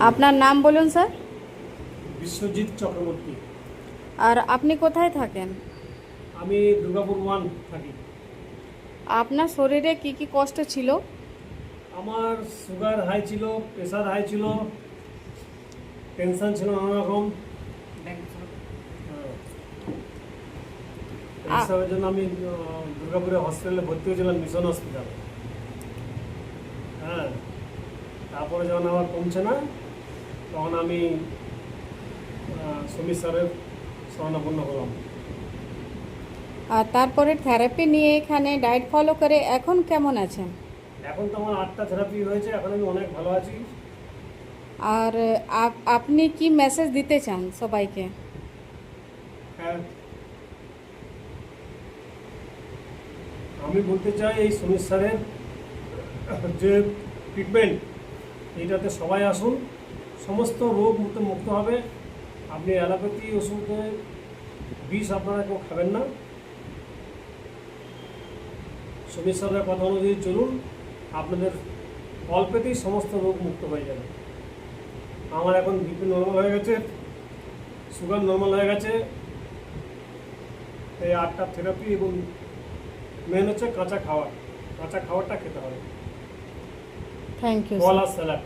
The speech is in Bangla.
আপনার নাম বলুন স্যার। বিশ্বজিৎ চক্রবর্তী। আর আপনি কোথায় থাকেন? আমি দুর্গাপুর 1 থাকি। আপনার শরীরে কি কি কষ্ট ছিল? আমার সুগার হাই ছিল, প্রেশার হাই ছিল, টেনশন ছিল নানা রকম। এইসবের জন্য আমি দুর্গাপুরে হসপিটালে ভর্তি হয়েছিলাম, মিশন হসপিটাল। হ্যাঁ, তারপরে যখন আমার কমছে না তখন আমি সমীর স্যারের শরণাপন্ন হলাম। আর তারপরে থেরাপি নিয়ে এখানে ডায়েট ফলো করে এখন কেমন আছেন? এখন তো আমার 8টা থেরাপি হয়েছে, এখন আমি অনেক ভালো আছি। আর আপনি কি মেসেজ দিতে চান সবাইকে? হ্যাঁ, আমি বলতে চাই এই সমীর স্যারের যে ট্রিটমেন্ট, এইটাতে সবাই আসুন, সমস্ত রোগ মুক্ত হবে। আপনি অ্যালোপ্যাথি ওষুধে বিষ আপনারা কেউ খাবেন না। সমীর স্যারের কথা অনুযায়ী চলুন, আপনাদের অল্পেতেই সমস্ত রোগ মুক্ত হয়ে যাবে। আমার এখন বিপি নর্মাল হয়ে গেছে, সুগার নর্মাল হয়ে গেছে। এই 8টা থেরাপি এবং মেন হচ্ছে কাঁচা খাওয়ারটা খেতে হবে। থ্যাংক ইউ ফল আর স্যালাড।